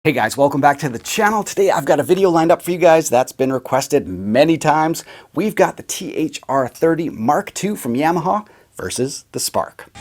Hey guys, welcome back to the channel. Today I've got a video lined up for you guys that's been requested many times. We've got the THR30 Mark II from Yamaha versus the Spark.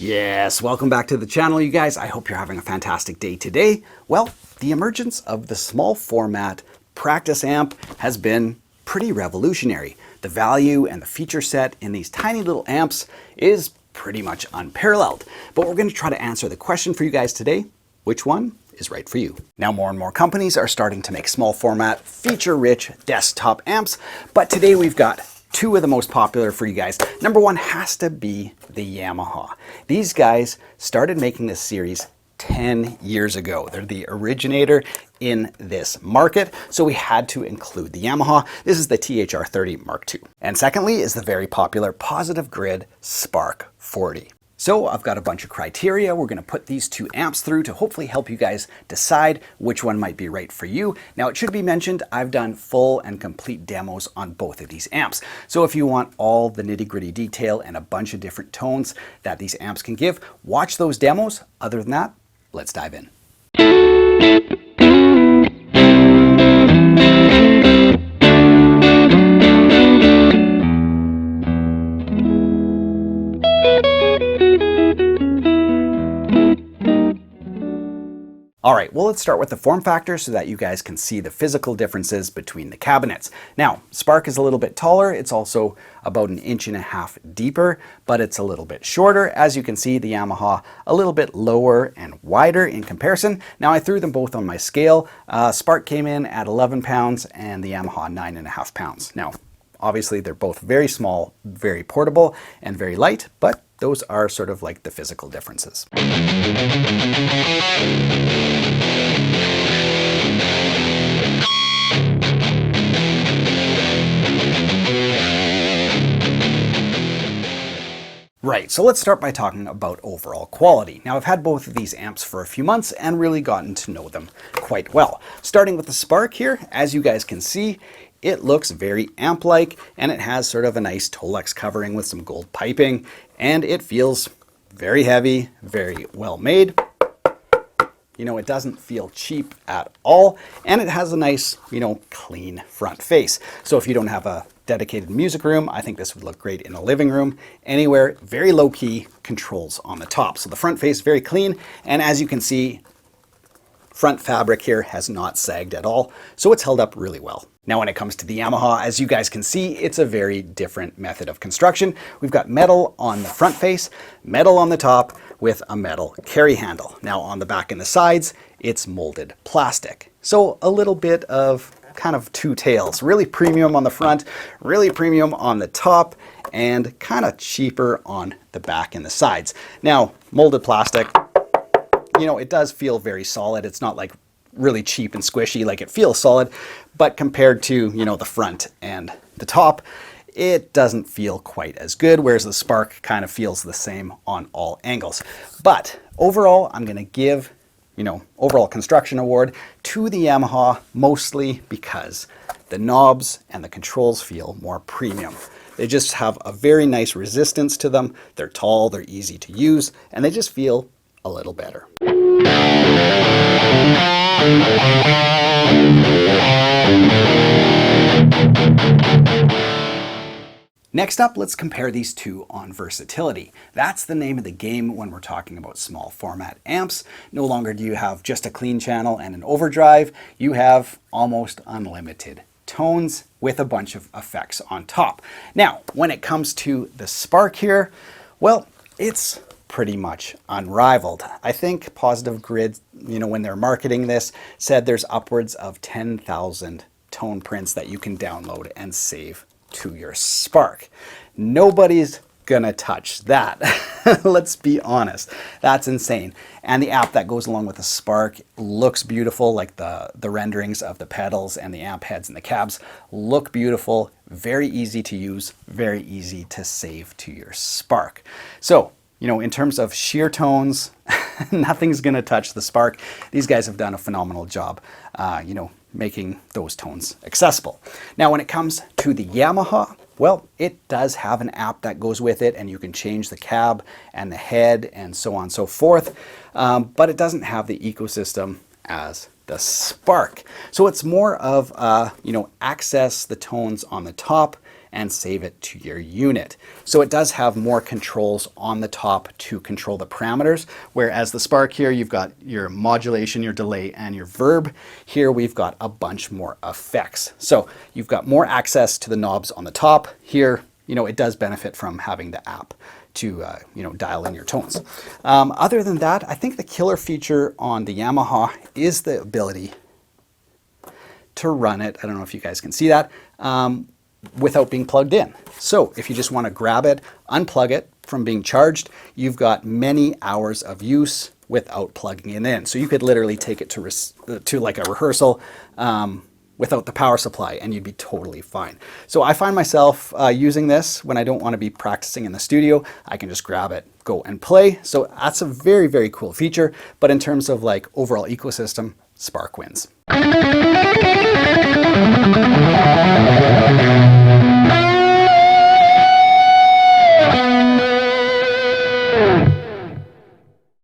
Yes, welcome back to the channel, you guys. I hope you're having a fantastic day today. Well, the emergence of the small format practice amp has been pretty revolutionary. The value and the feature set in these tiny little amps is pretty much unparalleled. But we're going to try to answer the question for you guys today: which one is right for you? Now, more and more companies are starting to make small format, feature-rich desktop amps, but today we've got two of the most popular for you guys. Number one has to be the Yamaha. These guys started making this series 10 years ago. They're the originator in this market, so we had to include the Yamaha. This is the THR30 Mark II. And secondly is the very popular Positive Grid Spark 40. So I've got a bunch of criteria we're going to put these two amps through to hopefully help you guys decide which one might be right for you. Now, it should be mentioned, I've done full and complete demos on both of these amps. So if you want all the nitty-gritty detail and a bunch of different tones that these amps can give, watch those demos. Other than that, let's dive in. All right, well, let's start with the form factor so that you guys can see the physical differences between the cabinets. Now, Spark is a little bit taller. It's also about 1.5 inches deeper, but it's a little bit shorter. As you can see, the Yamaha a little bit lower and wider in comparison. Now, I threw them both on my scale. Spark came in at 11 pounds and the Yamaha 9.5 pounds. Now, obviously, they're both very small, very portable, and very light, but those are sort of like the physical differences. Right, so let's start by talking about overall quality. Now, I've had both of these amps for a few months and really gotten to know them quite well. Starting with the Spark here, as you guys can see, it looks very amp-like, and it has sort of a nice Tolex covering with some gold piping, and it feels very heavy, very well made. You know, it doesn't feel cheap at all, and it has a nice, clean front face. So if you don't have a dedicated music room, I think this would look great in a living room, anywhere. Very low-key controls on the top. So the front face, very clean, and as you can see, front fabric here has not sagged at all, so it's held up really well. Now, when it comes to the Yamaha, as you guys can see, it's a very different method of construction. We've got metal on the front face, metal on the top with a metal carry handle. Now, on the back and the sides, it's molded plastic. So a little bit of kind of two tails, really premium on the front, really premium on the top, and kind of cheaper on the back and the sides. Now, molded plastic, it does feel very solid. It's not like really cheap and squishy, like it feels solid, but compared to, the front and the top, it doesn't feel quite as good, whereas the Spark kind of feels the same on all angles. But overall, I'm going to give, overall construction award to the Yamaha, mostly because the knobs and the controls feel more premium. They just have a very nice resistance to them. They're tall, they're easy to use, and they just feel a little better. Next up, let's compare these two on versatility. That's the name of the game when we're talking about small format amps. No longer do you have just a clean channel and an overdrive. You have almost unlimited tones with a bunch of effects on top. Now, when it comes to the Spark here, well, it's pretty much unrivaled. I think Positive Grid, when they're marketing this, said there's upwards of 10,000 tone prints that you can download and save to your Spark. Nobody's gonna touch that. Let's be honest. That's insane. And the app that goes along with the Spark looks beautiful, like the renderings of the pedals and the amp heads and the cabs look beautiful, very easy to use, very easy to save to your Spark. So you know, in terms of sheer tones, nothing's going to touch the Spark. These guys have done a phenomenal job, you know, making those tones accessible. Now, when it comes to the Yamaha, well, it does have an app that goes with it, and you can change the cab and the head and so on and so forth, but it doesn't have the ecosystem as the Spark. So it's more of, you know, access the tones on the top and save it to your unit. So it does have more controls on the top to control the parameters, whereas the Spark here, you've got your modulation, your delay, and your verb. Here we've got a bunch more effects. So you've got more access to the knobs on the top. Here, you know, it does benefit from having the app to, you know, dial in your tones. Other than that, I think the killer feature on the Yamaha is the ability to run it. I don't know if you guys can see that. Without being plugged in. So if you just want to grab it, unplug it from being charged, you've got many hours of use without plugging it in. So you could literally take it to like a rehearsal without the power supply, and you'd be totally fine. So I find myself using this when I don't want to be practicing in the studio. I can just grab it, go and play. So that's a very, very cool feature. But in terms of like overall ecosystem, Spark wins.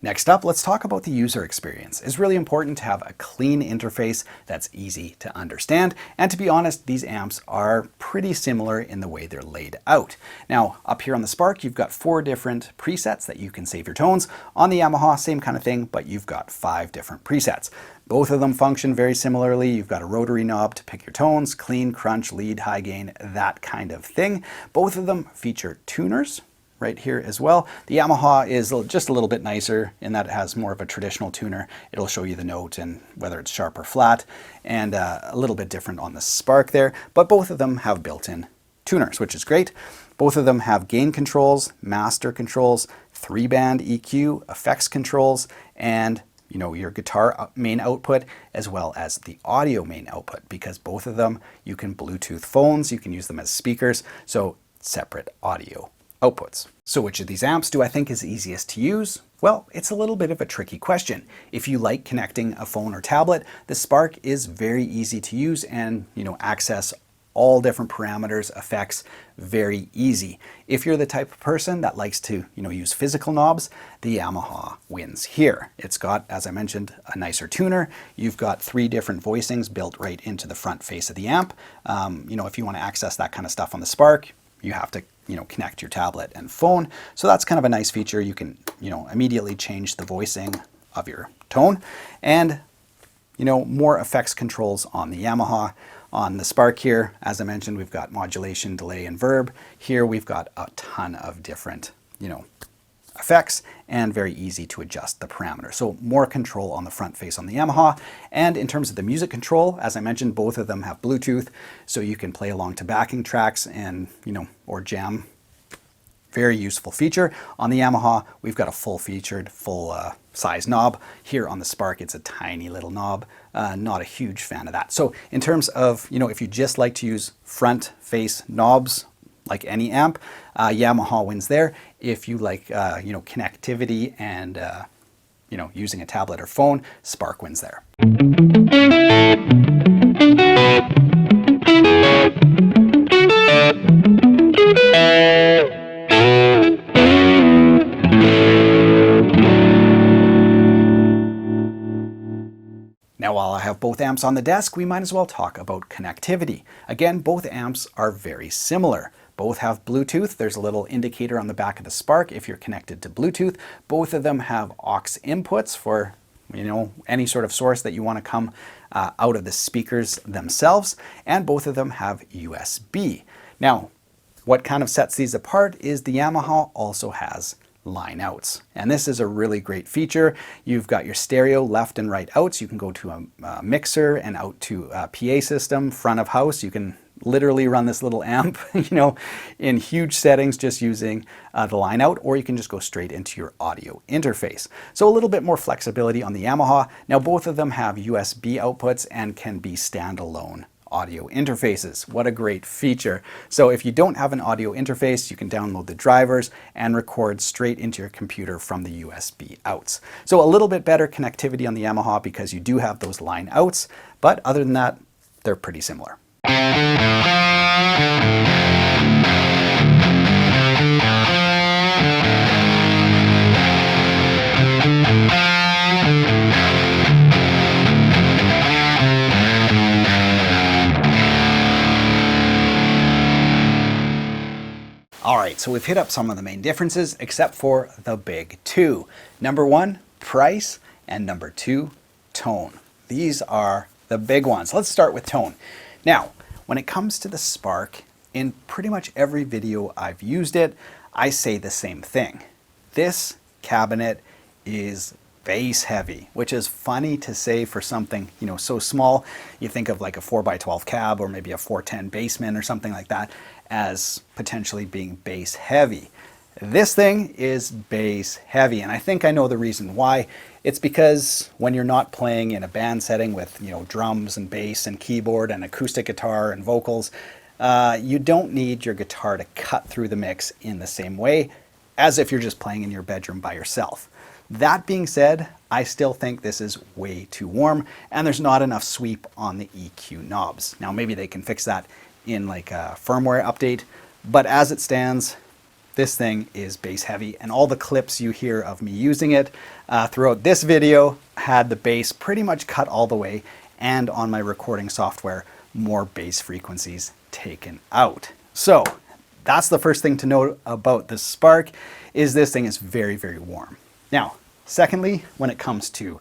Next up, let's talk about the user experience. It's really important to have a clean interface that's easy to understand. And to be honest, these amps are pretty similar in the way they're laid out. Now, up here on the Spark, you've got 4 different presets that you can save your tones. On the Yamaha, same kind of thing, but you've got 5 different presets. Both of them function very similarly. You've got a rotary knob to pick your tones, clean, crunch, lead, high gain, that kind of thing. Both of them feature tuners right here as well. The Yamaha is just a little bit nicer in that it has more of a traditional tuner. It'll show you the note and whether it's sharp or flat, and a little bit different on the Spark there, but both of them have built-in tuners, which is great. Both of them have gain controls, master controls, 3-band EQ, effects controls, and you know, your guitar main output as well as the audio main output, because both of them you can Bluetooth phones, you can use them as speakers, so separate audio outputs. So which of these amps do I think is easiest to use? Well, it's a little bit of a tricky question. If you like connecting a phone or tablet, the Spark is very easy to use and, you know, access all different parameters, effects, very easy. If you're the type of person that likes to, you know, use physical knobs, the Yamaha wins here. It's got, as I mentioned, a nicer tuner. You've got 3 different voicings built right into the front face of the amp. You know, if you want to access that kind of stuff on the Spark, you have to, you know, connect your tablet and phone. So that's kind of a nice feature. You can, you know, immediately change the voicing of your tone, and, you know, more effects controls on the Yamaha. On the Spark here, as I mentioned, we've got modulation, delay, and verb. Here we've got a ton of different, you know, effects, and very easy to adjust the parameters. So more control on the front face on the Yamaha. And in terms of the music control, as I mentioned, both of them have Bluetooth, so you can play along to backing tracks and, you know, or jam. Very useful feature. On the Yamaha, we've got a full-featured, full-size knob. Here on the Spark, it's a tiny little knob. Not a huge fan of that. So in terms of, you know, if you just like to use front-face knobs, like any amp, Yamaha wins there. If you like, you know, connectivity and, you know, using a tablet or phone, Spark wins there. Now, while I have both amps on the desk, we might as well talk about connectivity. Again, both amps are very similar. Both have Bluetooth. There's a little indicator on the back of the Spark if you're connected to Bluetooth. Both of them have aux inputs for, you know, any sort of source that you want to come out of the speakers themselves. And both of them have USB. Now, what kind of sets these apart is the Yamaha also has line outs. And this is a really great feature. You've got your stereo left and right outs. You can go to a mixer and out to a PA system, front of house. You can literally run this little amp, you know, in huge settings just using the line out, or you can just go straight into your audio interface. So a little bit more flexibility on the Yamaha. Now both of them have USB outputs and can be standalone audio interfaces. What a great feature. So if you don't have an audio interface, you can download the drivers and record straight into your computer from the USB outs. So a little bit better connectivity on the Yamaha because you do have those line outs, but other than that, they're pretty similar. All right, so we've hit up some of the main differences except for the big two. Number one, price, and number two, tone. These are the big ones. Let's start with tone. Now, when it comes to the Spark, in pretty much every video I've used it, I say the same thing. This cabinet is bass heavy, which is funny to say for something, you know, so small. You think of like a 4x12 cab or maybe a 410 Bassman or something like that as potentially being bass heavy. This thing is bass heavy, and I think I know the reason why. It's because when you're not playing in a band setting with, you know, drums and bass and keyboard and acoustic guitar and vocals, you don't need your guitar to cut through the mix in the same way as if you're just playing in your bedroom by yourself. That being said, I still think this is way too warm and there's not enough sweep on the EQ knobs. Now maybe they can fix that in like a firmware update, but as it stands, this thing is bass heavy, and all the clips you hear of me using it throughout this video had the bass pretty much cut all the way, and on my recording software, more bass frequencies taken out. So that's the first thing to note about the Spark, is this thing is very, very warm. Now, secondly, when it comes to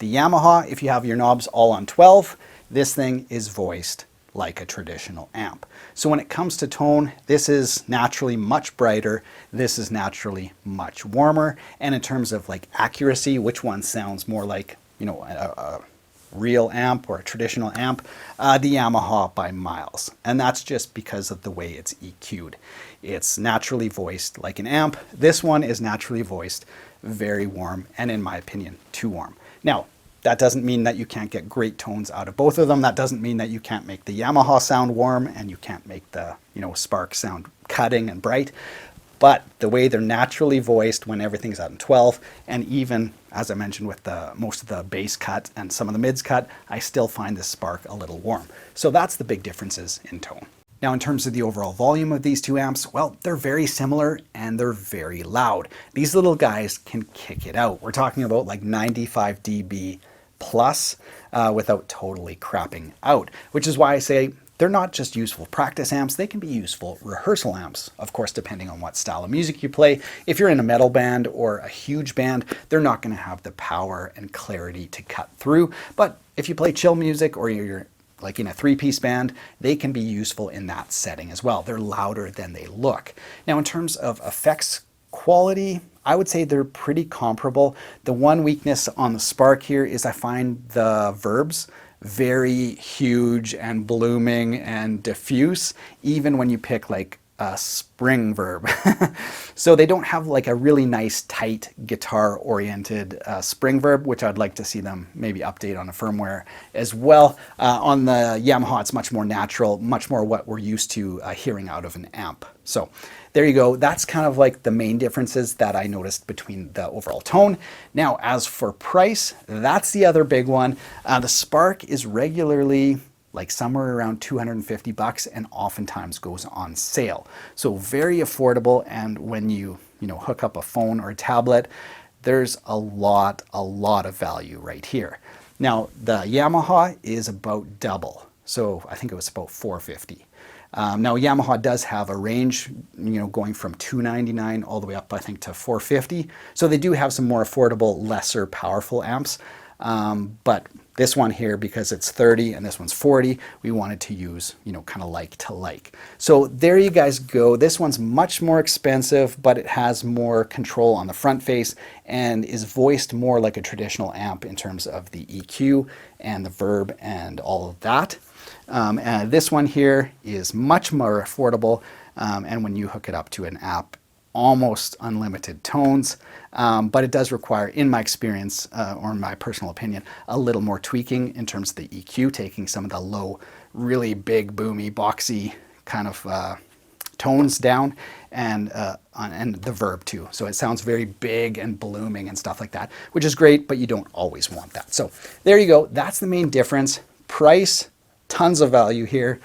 the Yamaha, if you have your knobs all on 12, this thing is voiced like a traditional amp. So when it comes to tone, this is naturally much brighter, this is naturally much warmer, and in terms of like accuracy, which one sounds more like, you know, a real amp or a traditional amp, the Yamaha by miles. And that's just because of the way it's EQ'd. It's naturally voiced like an amp. This one is naturally voiced very warm, and in my opinion, too warm. Now, that doesn't mean that you can't get great tones out of both of them. That doesn't mean that you can't make the Yamaha sound warm and you can't make the, you know, Spark sound cutting and bright. But the way they're naturally voiced when everything's out in 12, and even, as I mentioned, with most of the bass cut and some of the mids cut, I still find the Spark a little warm. So that's the big differences in tone. Now, in terms of the overall volume of these two amps, well, they're very similar and they're very loud. These little guys can kick it out. We're talking about like 95 dB plus without totally crapping out, which is why I say they're not just useful practice amps, they can be useful rehearsal amps, of course, depending on what style of music you play. If you're in a metal band or a huge band, they're not going to have the power and clarity to cut through. But if you play chill music or you're like in a three-piece band, they can be useful in that setting as well. They're louder than they look. Now, in terms of effects quality, I would say they're pretty comparable. The one weakness on the Spark here is I find the verbs very huge and blooming and diffuse, even when you pick like a spring verb. So they don't have like a really nice tight guitar oriented spring verb, which I'd like to see them maybe update on a firmware as well. On the Yamaha, it's much more natural, much more what we're used to hearing out of an amp. So there you go. That's kind of like the main differences that I noticed between the overall tone. Now, as for price, that's the other big one. The Spark is regularly like somewhere around 250 bucks and oftentimes goes on sale. So very affordable, and when you hook up a phone or a tablet, there's a lot of value right here. Now, the Yamaha is about double. So I think it was about 450. Now, Yamaha does have a range, going from $299 all the way up, I think, to $450. So they do have some more affordable, lesser powerful amps. But this one here, because it's 30 and this one's 40, we wanted to use, kind of like to like. So there you guys go. This one's much more expensive, but it has more control on the front face and is voiced more like a traditional amp in terms of the EQ and the verb and all of that. And this one here is much more affordable. And when you hook it up to an app, almost unlimited tones, but it does require, in my experience, or in my personal opinion, a little more tweaking in terms of the EQ, taking some of the low really big, boomy, boxy kind of tones down, and the verb too. So it sounds very big and blooming and stuff like that, which is great, but you don't always want that. So there you go. That's the main difference. Price, tons of value here.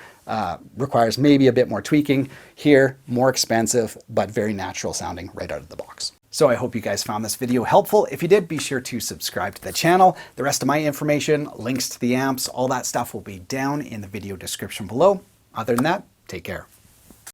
Requires maybe a bit more tweaking. Here, more expensive, but very natural sounding right out of the box. So I hope you guys found this video helpful. If you did, be sure to subscribe to the channel. The rest of my information, links to the amps, all that stuff will be down in the video description below. Other than that, take care.